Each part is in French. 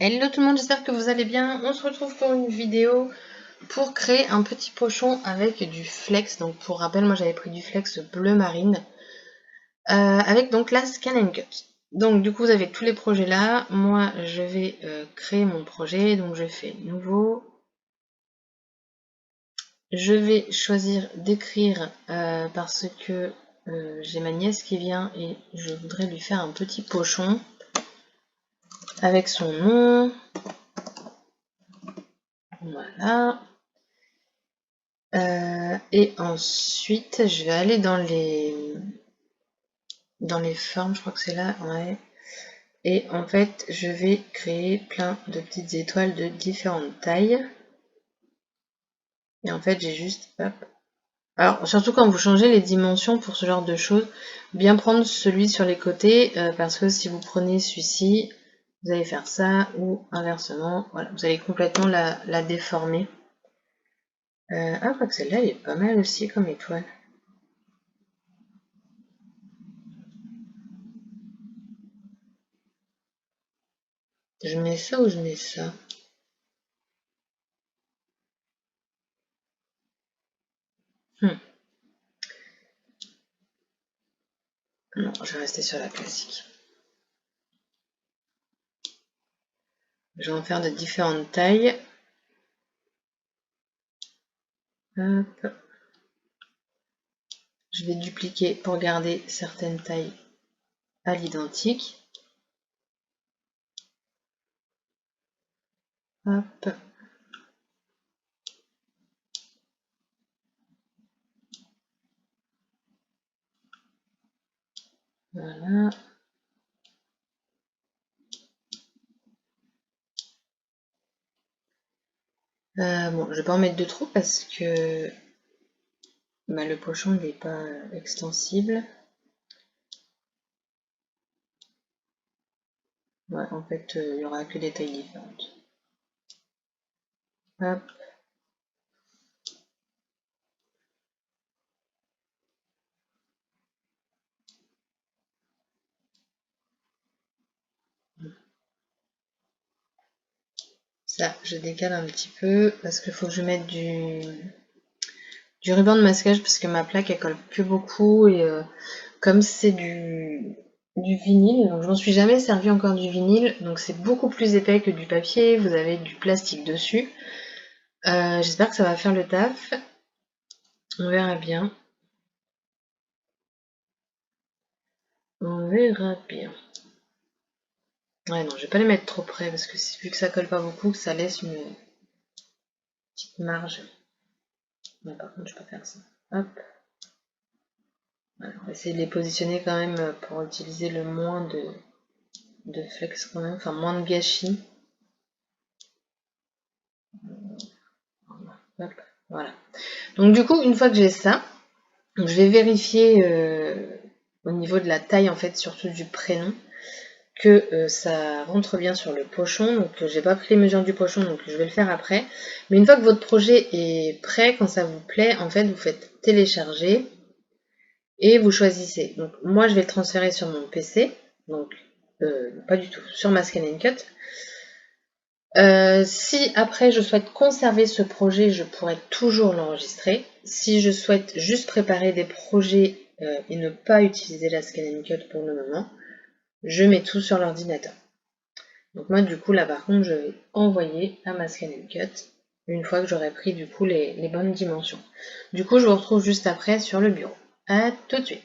Hello tout le monde, j'espère que vous allez bien. On se retrouve pour une vidéo pour créer un petit pochon avec du flex. Donc pour rappel, moi j'avais pris du flex bleu marine avec donc la Scan and Cut. Donc du coup vous avez tous les projets là. Moi je vais créer mon projet, donc je fais nouveau. Je vais choisir d'écrire parce que j'ai ma nièce qui vient et je voudrais lui faire un petit pochon avec son nom. Voilà. Et ensuite, je vais aller dans les formes, je crois que c'est là, ouais. Et en fait, je vais créer plein de petites étoiles de différentes tailles. Et en fait, j'ai juste, hop. Alors, surtout quand vous changez les dimensions pour ce genre de choses, bien prendre celui sur les côtés, parce que si vous prenez celui-ci, vous allez faire ça, ou inversement, voilà, vous allez complètement la déformer. Ah, je crois que celle-là, elle est pas mal aussi comme étoile. Je mets ça ou je mets ça? Non, je vais rester sur la classique. Je vais en faire de différentes tailles. Hop. Je vais dupliquer pour garder certaines tailles à l'identique. Hop. Voilà. Bon, je vais pas en mettre de trop parce que le pochon n'est pas extensible. Ouais, en fait, il y aura que des tailles différentes. Hop. Ça, je décale un petit peu parce qu'il faut que je mette du ruban de masquage parce que ma plaque elle colle plus beaucoup et comme c'est du vinyle, donc je m'en suis jamais servi encore du vinyle, donc c'est beaucoup plus épais que du papier, vous avez du plastique dessus. J'espère que ça va faire le taf, on verra bien. On verra bien. Ouais non, je vais pas les mettre trop près parce que vu que ça colle pas beaucoup, ça laisse une petite marge. Non, par contre je peux faire ça. Hop. Voilà, on va essayer de les positionner quand même pour utiliser le moins de flex quand même, enfin moins de gâchis. Hop, voilà. Donc du coup, une fois que j'ai ça, je vais vérifier au niveau de la taille en fait, surtout du prénom, que ça rentre bien sur le pochon. Donc j'ai pas pris les mesures du pochon, donc je vais le faire après. Mais une fois que votre projet est prêt, quand ça vous plaît, en fait, vous faites télécharger et vous choisissez. Donc moi, je vais le transférer sur mon PC, donc pas du tout, sur ma Scan and Cut. Si après je souhaite conserver ce projet, je pourrais toujours l'enregistrer. Si je souhaite juste préparer des projets et ne pas utiliser la Scan and Cut pour le moment, je mets tout sur l'ordinateur. Donc moi du coup là par contre je vais envoyer à ma Scan and Cut une fois que j'aurai pris du coup les bonnes dimensions. Du coup je vous retrouve juste après sur le bureau. A tout de suite.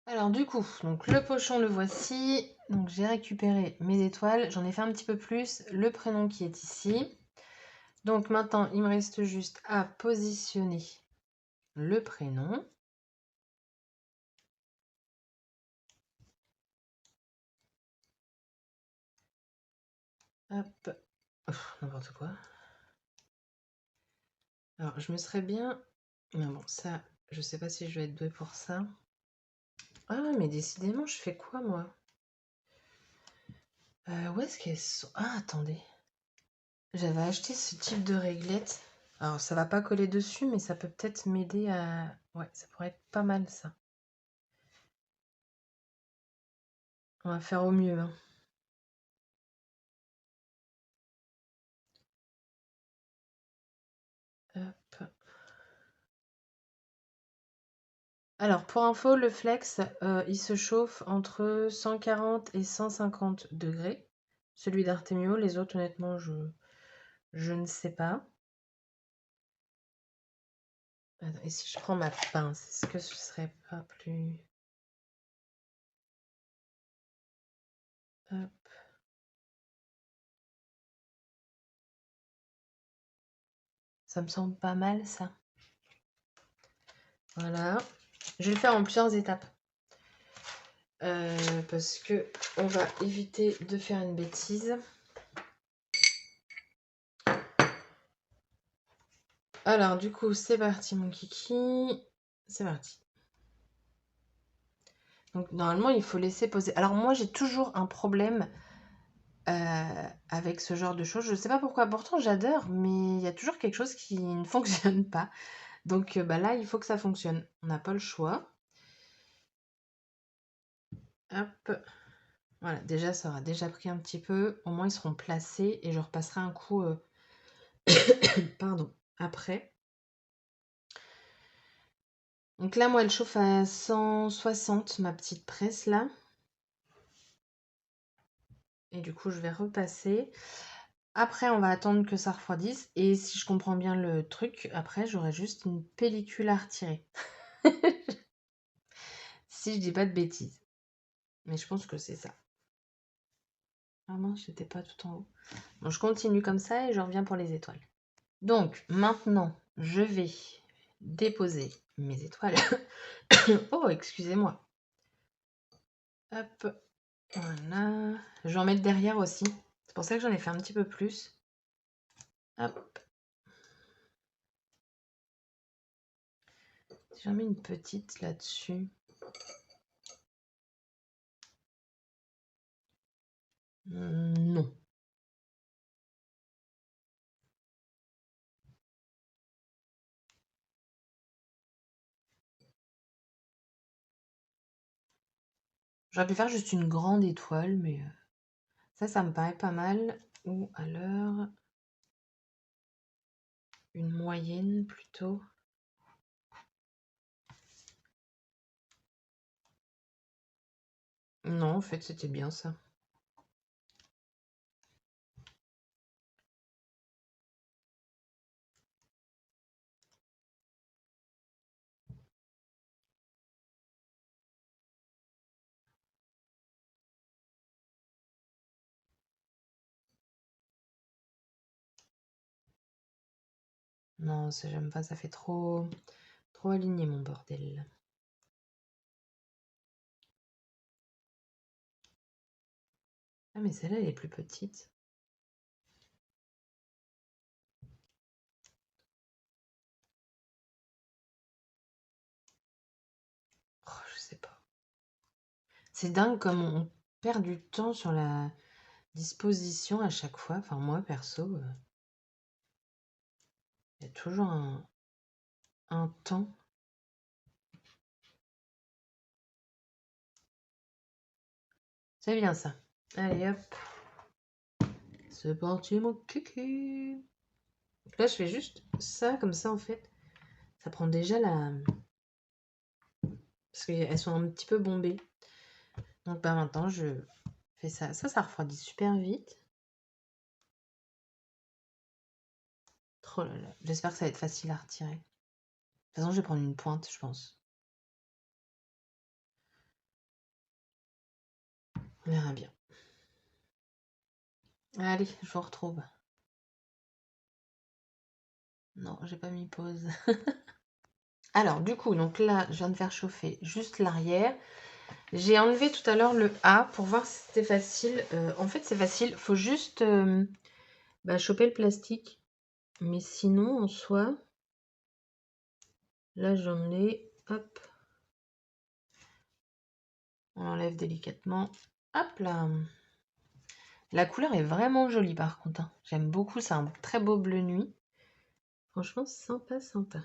Alors du coup, donc le pochon le voici. Donc j'ai récupéré mes étoiles, j'en ai fait un petit peu plus, le prénom qui est ici. Donc maintenant, il me reste juste à positionner le prénom. Hop. N'importe quoi. Alors, je me serais bien... Mais bon, ça, je sais pas si je vais être douée pour ça. Ah, mais décidément, je fais quoi, moi? Où est-ce qu'elles sont? Ah, attendez. J'avais acheté ce type de réglette. Alors, ça va pas coller dessus, mais ça peut peut-être m'aider à... Ouais, ça pourrait être pas mal, ça. On va faire au mieux, hein. Alors, pour info, le flex, il se chauffe entre 140 et 150 degrés. Celui d'Artemio, les autres, honnêtement, je ne sais pas. Attends, et si je prends ma pince, est-ce que ce serait pas plus... Hop. Ça me semble pas mal, ça. Voilà. Je vais le faire en plusieurs étapes. Parce que on va éviter de faire une bêtise. Alors, du coup, c'est parti, mon kiki. C'est parti. Donc, normalement, il faut laisser poser. Alors, moi, j'ai toujours un problème avec ce genre de choses. Je ne sais pas pourquoi. Pourtant, j'adore, mais il y a toujours quelque chose qui ne fonctionne pas. Donc, bah là, il faut que ça fonctionne. On n'a pas le choix. Hop. Voilà, déjà, ça aura déjà pris un petit peu. Au moins, ils seront placés et je repasserai un coup pardon, après. Donc là, moi, elle chauffe à 160, ma petite presse, là. Et du coup, je vais repasser. Après, on va attendre que ça refroidisse. Et si je comprends bien le truc, après, j'aurai juste une pellicule à retirer. Si je dis pas de bêtises. Mais je pense que c'est ça. Ah mince, j'étais pas tout en haut. Bon, je continue comme ça et je reviens pour les étoiles. Donc, maintenant, je vais déposer mes étoiles. Oh, excusez-moi. Hop, voilà. Je vais en mettre derrière aussi. C'est pour ça que j'en ai fait un petit peu plus. Hop. J'en mets une petite là-dessus. Non. J'aurais pu faire juste une grande étoile, mais ça me paraît pas mal. Ou alors une moyenne plutôt. Non, en fait, c'était bien ça. Non, ça j'aime pas, ça fait trop aligné mon bordel. Ah mais celle-là elle est plus petite. Oh, je sais pas. C'est dingue comme on perd du temps sur la disposition à chaque fois. Enfin moi perso, il y a toujours un temps. C'est bien ça. Allez hop. C'est parti mon cucu. Donc là je fais juste ça comme ça en fait. Ça prend déjà la... Parce qu'elles sont un petit peu bombées. Donc bah maintenant je fais ça. Ça refroidit super vite. Oh là là. J'espère que ça va être facile à retirer. De toute façon je vais prendre une pointe je pense. On verra bien. Allez, je vous retrouve. Non, j'ai pas mis pause. Alors, du coup, donc là, je viens de faire chauffer juste l'arrière. J'ai enlevé tout à l'heure le A pour voir si c'était facile. En fait, c'est facile. Faut juste choper le plastique. Mais sinon, en soi, là, j'en ai. Hop. On enlève délicatement. Hop là. La couleur est vraiment jolie par contre, hein. J'aime beaucoup. C'est un très beau bleu nuit. Franchement, sympa, sympa.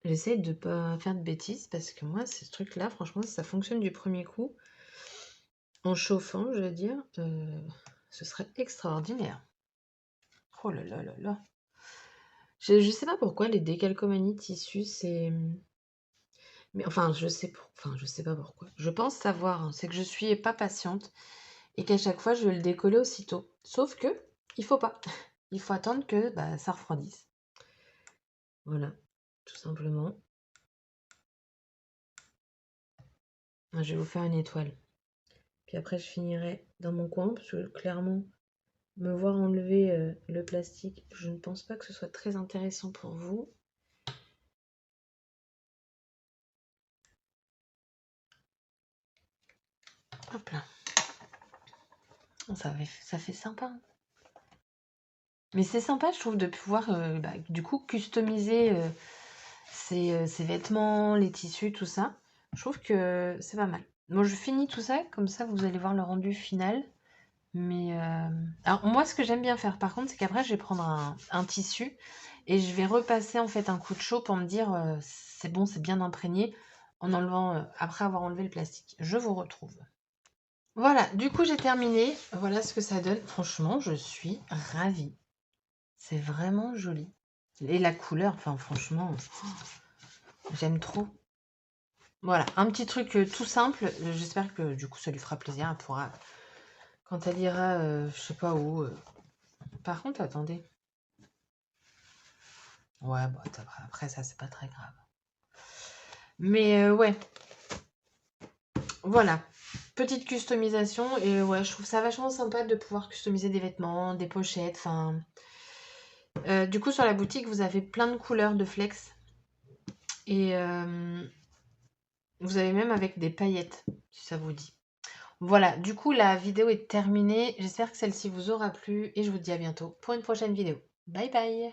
J'essaie de pas faire de bêtises parce que moi, ces trucs-là, franchement, ça fonctionne du premier coup. En chauffant, je veux dire, ce serait extraordinaire. Oh là là là là. Je sais pas pourquoi les décalcomanies tissus, c'est... Mais enfin, je sais pas pourquoi. Je pense savoir, hein, c'est que je suis pas patiente et qu'à chaque fois, je vais le décoller aussitôt. Sauf que, il faut pas. Il faut attendre que bah, ça refroidisse. Voilà, tout simplement. Je vais vous faire une étoile. Puis après, je finirai dans mon coin, parce que clairement, me voir enlever le plastique, je ne pense pas que ce soit très intéressant pour vous. Hop là. Ça fait sympa. Mais c'est sympa, je trouve, de pouvoir bah, du coup customiser ses vêtements, les tissus, tout ça. Je trouve que c'est pas mal. Moi, je finis tout ça, comme ça, vous allez voir le rendu final. Mais alors moi, ce que j'aime bien faire, par contre, c'est qu'après, je vais prendre un tissu et je vais repasser en fait un coup de chaud pour me dire c'est bon, c'est bien imprégné, en enlevant après avoir enlevé le plastique. Je vous retrouve. Voilà, du coup, j'ai terminé. Voilà ce que ça donne. Franchement, je suis ravie. C'est vraiment joli. Et la couleur, enfin, franchement, j'aime trop. Voilà, un petit truc tout simple. J'espère que du coup, ça lui fera plaisir. Elle pourra, quand elle ira, je sais pas où. Par contre, attendez. Ouais, bon, après ça, c'est pas très grave. Mais ouais, voilà. Petite customisation. Et ouais, je trouve ça vachement sympa de pouvoir customiser des vêtements, des pochettes. Enfin, du coup, sur la boutique, vous avez plein de couleurs de flex. Et vous avez même avec des paillettes, si ça vous dit. Voilà, du coup, la vidéo est terminée. J'espère que celle-ci vous aura plu et je vous dis à bientôt pour une prochaine vidéo. Bye bye!